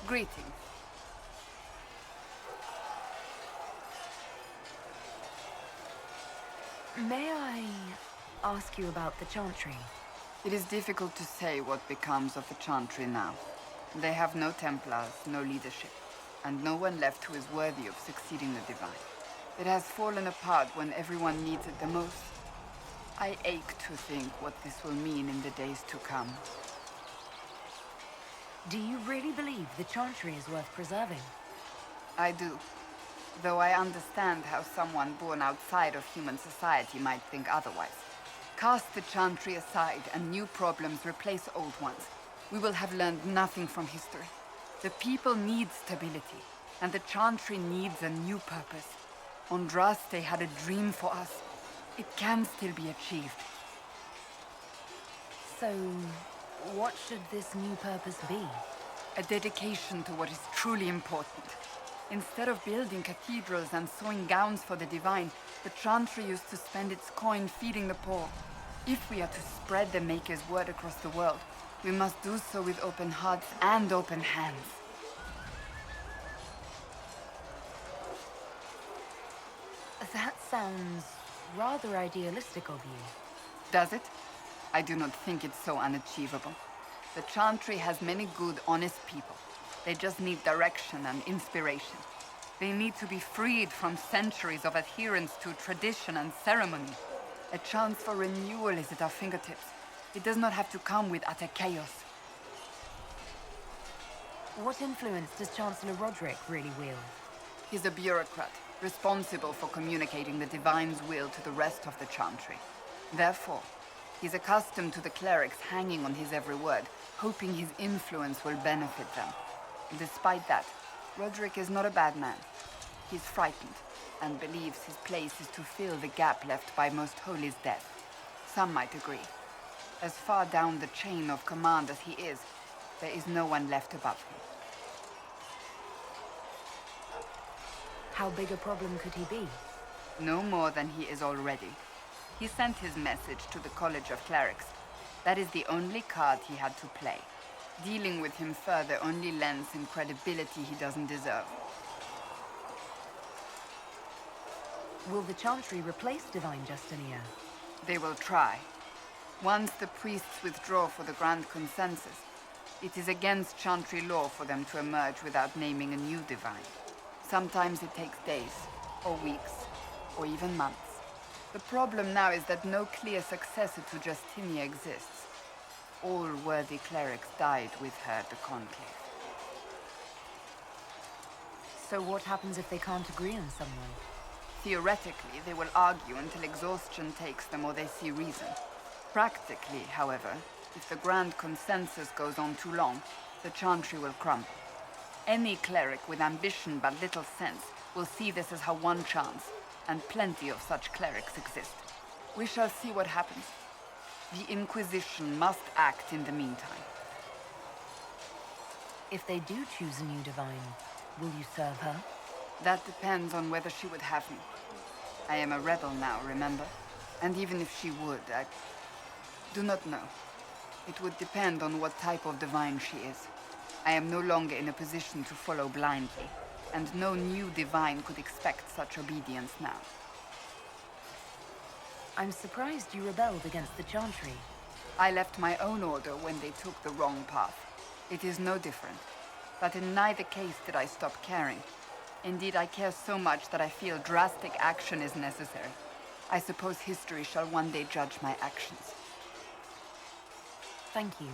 Greetings. May I ask you about the Chantry? It is difficult to say what becomes of the Chantry now. They have no Templars, no leadership, and no one left who is worthy of succeeding the Divine. It has fallen apart when everyone needs it the most. I ache to think what this will mean in the days to come. Do you really believe the Chantry is worth preserving? I do. Though I understand how someone born outside of human society might think otherwise. Cast the Chantry aside and new problems replace old ones. We will have learned nothing from history. The people need stability, and the Chantry needs a new purpose. Andraste had a dream for us. It can still be achieved. So, what should this new purpose be? A dedication to what is truly important. Instead of building cathedrals and sewing gowns for the Divine, the Chantry used to spend its coin feeding the poor. If we are to spread the Maker's word across the world, we must do so with open hearts and open hands. That sounds rather idealistic of you. Does it? I do not think it's so unachievable. The Chantry has many good, honest people. They just need direction and inspiration. They need to be freed from centuries of adherence to tradition and ceremony. A chance for renewal is at our fingertips. It does not have to come with utter chaos. What influence does Chancellor Roderick really wield? He's a bureaucrat, responsible for communicating the Divine's will to the rest of the Chantry. Therefore, he's accustomed to the clerics hanging on his every word, hoping his influence will benefit them. Despite that, Roderick is not a bad man. He's frightened, and believes his place is to fill the gap left by Most Holy's death. Some might agree. As far down the chain of command as he is, there is no one left above him. How big a problem could he be? No more than he is already. He sent his message to the College of Clerics. That is the only card he had to play. Dealing with him further only lends him credibility he doesn't deserve. Will the Chantry replace Divine Justinia? They will try. Once the priests withdraw for the Grand Consensus, it is against Chantry law for them to emerge without naming a new Divine. Sometimes it takes days, or weeks, or even months. The problem now is that no clear successor to Justinia exists. All worthy clerics died with her at the Conclave. So what happens if they can't agree on someone? Theoretically, they will argue until exhaustion takes them or they see reason. Practically, however, if the Grand Consensus goes on too long, the Chantry will crumble. Any cleric with ambition but little sense will see this as her one chance, and plenty of such clerics exist. We shall see what happens. The Inquisition must act in the meantime. If they do choose a new Divine, will you serve her? That depends on whether she would have me. I am a rebel now, remember? And even if she would, I do not know. It would depend on what type of Divine she is. I am no longer in a position to follow blindly, and no new Divine could expect such obedience now. I'm surprised you rebelled against the Chantry. I left my own order when they took the wrong path. It is no different. But in neither case did I stop caring. Indeed, I care so much that I feel drastic action is necessary. I suppose history shall one day judge my actions. Thank you.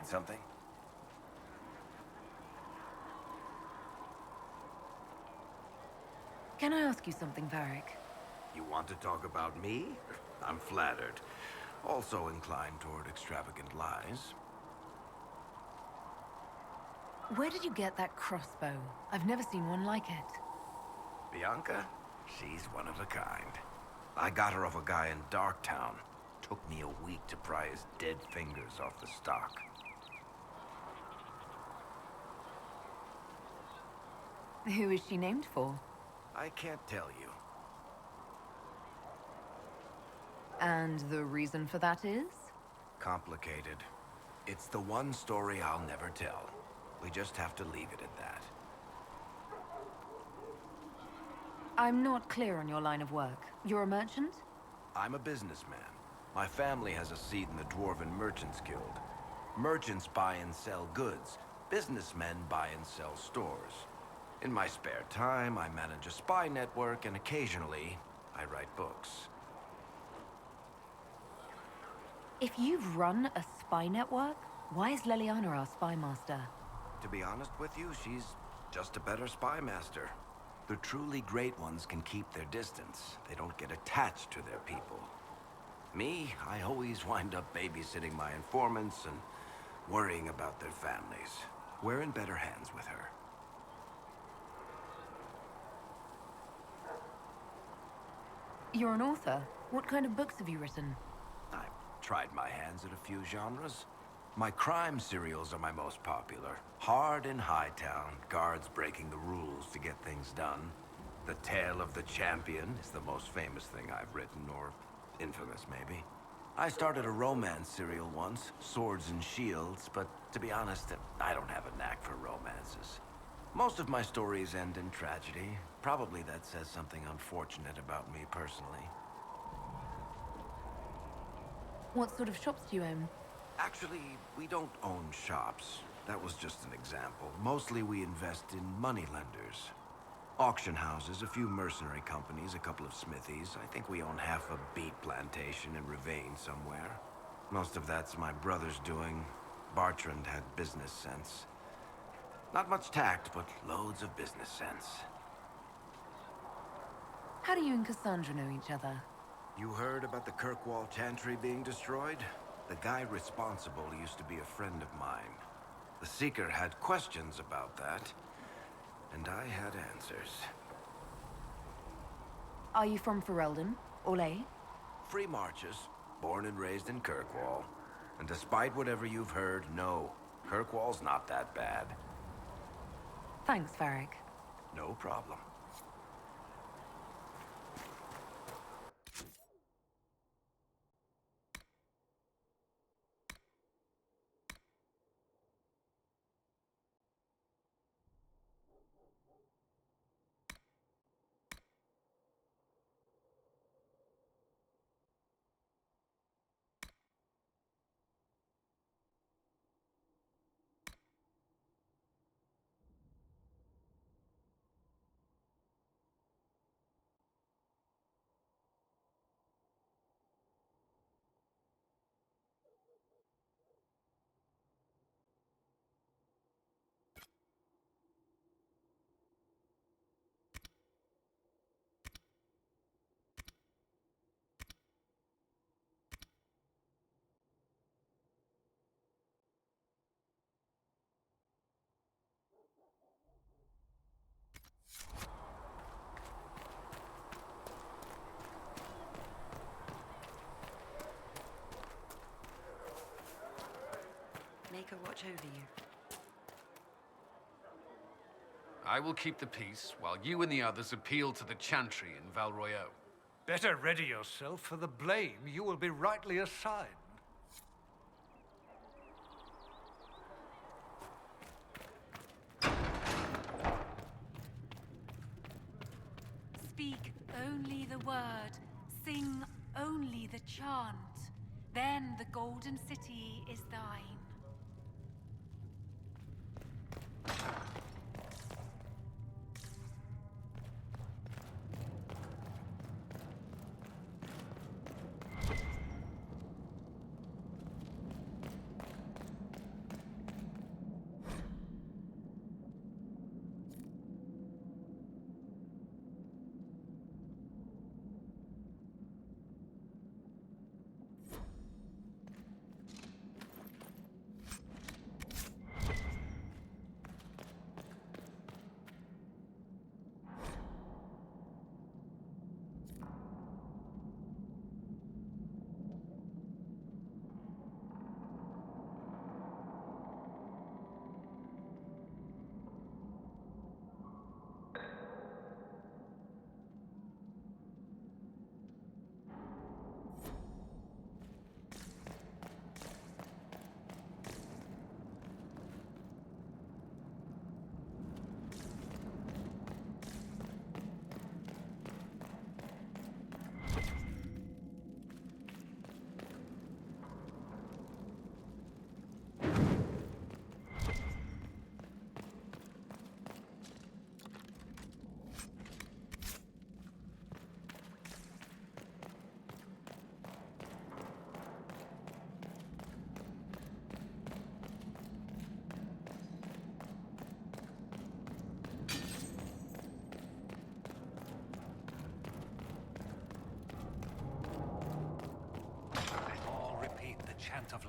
Need something? Can I ask you something, Varric? You want to talk about me? I'm flattered. Also inclined toward extravagant lies. Where did you get that crossbow? I've never seen one like it. Bianca? She's one of a kind. I got her off a guy in Darktown. Took me a week to pry his dead fingers off the stock. Who is she named for? I can't tell you. And the reason for that is? Complicated. It's the one story I'll never tell. We just have to leave it at that. I'm not clear on your line of work. You're a merchant? I'm a businessman. My family has a seat in the Dwarven Merchants Guild. Merchants buy and sell goods. Businessmen buy and sell stores. In my spare time, I manage a spy network, and occasionally, I write books. If you've run a spy network, why is Leliana our spy master? To be honest with you, she's just a better spy master. The truly great ones can keep their distance. They don't get attached to their people. Me, I always wind up babysitting my informants and worrying about their families. We're in better hands with her. You're an author. What kind of books have you written? I've tried my hands at a few genres. My crime serials are my most popular. Hard in Hightown, guards breaking the rules to get things done. The Tale of the Champion is the most famous thing I've written, or infamous maybe. I started a romance serial once, Swords and Shields, but to be honest, I don't have a knack for romances. Most of my stories end in tragedy. Probably that says something unfortunate about me personally. What sort of shops do you own? Actually, we don't own shops. That was just an example. Mostly we invest in moneylenders. Auction houses, a few mercenary companies, a couple of smithies. I think we own half a beet plantation in Ravane somewhere. Most of that's my brother's doing. Bartrand had business sense. Not much tact, but loads of business sense. How do you and Cassandra know each other? You heard about the Kirkwall Chantry being destroyed? The guy responsible used to be a friend of mine. The Seeker had questions about that, and I had answers. Are you from Ferelden? Orlais? Free marches, born and raised in Kirkwall. And despite whatever you've heard, no, Kirkwall's not that bad. Thanks, Varric. No problem. Make her watch over you. I will keep the peace, while you and the others appeal to the Chantry in Val Royeaux. Better ready yourself for the blame you will be rightly assigned. Speak only the word, sing only the chant. Then the Golden City is thine.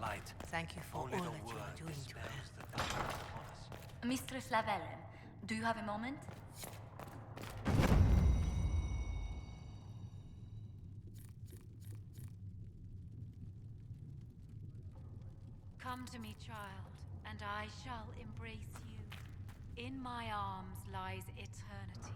light. Thank you for all Only that the you word are doing to dispels her. the darkness upon us. Mistress Lavellen, do you have a moment? Come to me, child, and I shall embrace you. In my arms lies eternity.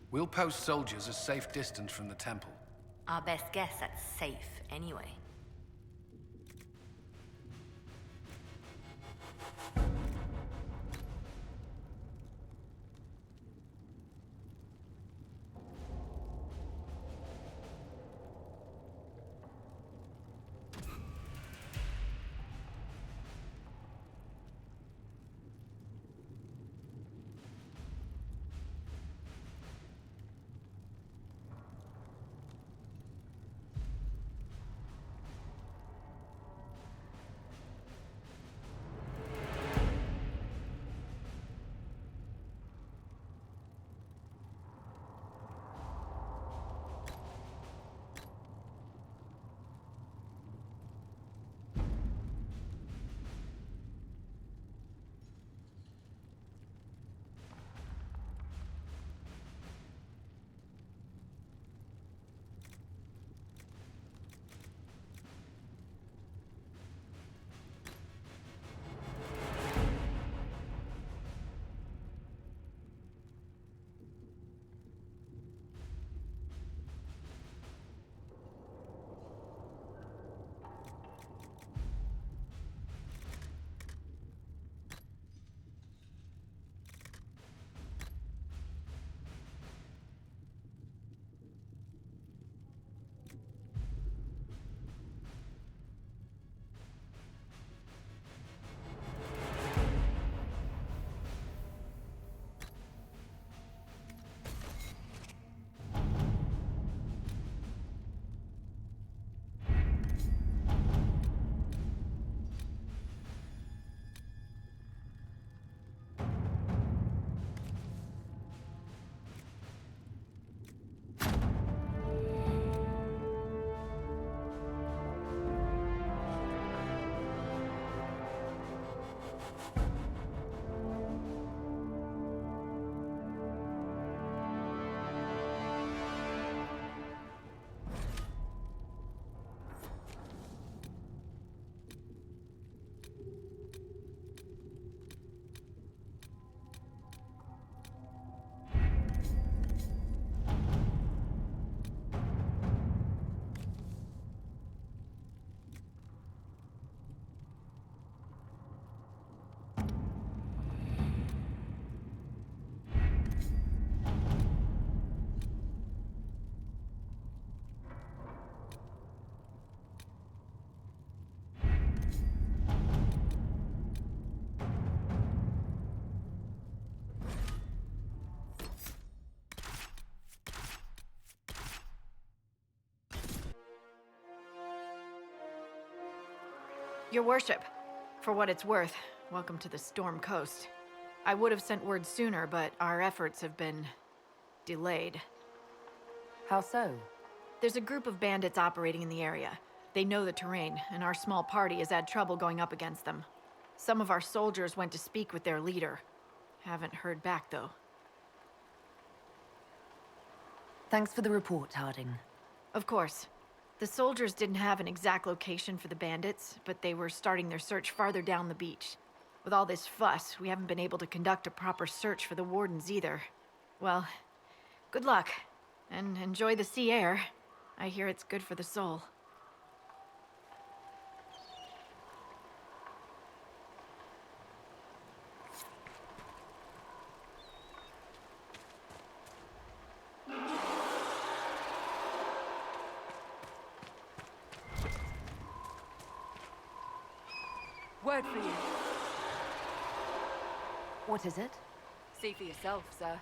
We'll post soldiers a safe distance from the temple. Our best guess at safe, anyway. Your worship, for what it's worth, welcome to the Storm Coast. I would have sent word sooner, but our efforts have been delayed. How so? There's a group of bandits operating in the area. They know the terrain, and our small party has had trouble going up against them. Some of our soldiers went to speak with their leader. Haven't heard back, though. Thanks for the report, Harding. Of course. The soldiers didn't have an exact location for the bandits, but they were starting their search farther down the beach. With all this fuss, we haven't been able to conduct a proper search for the wardens either. Well, good luck, and enjoy the sea air. I hear it's good for the soul. Word for you. What is it? See for yourself, sir.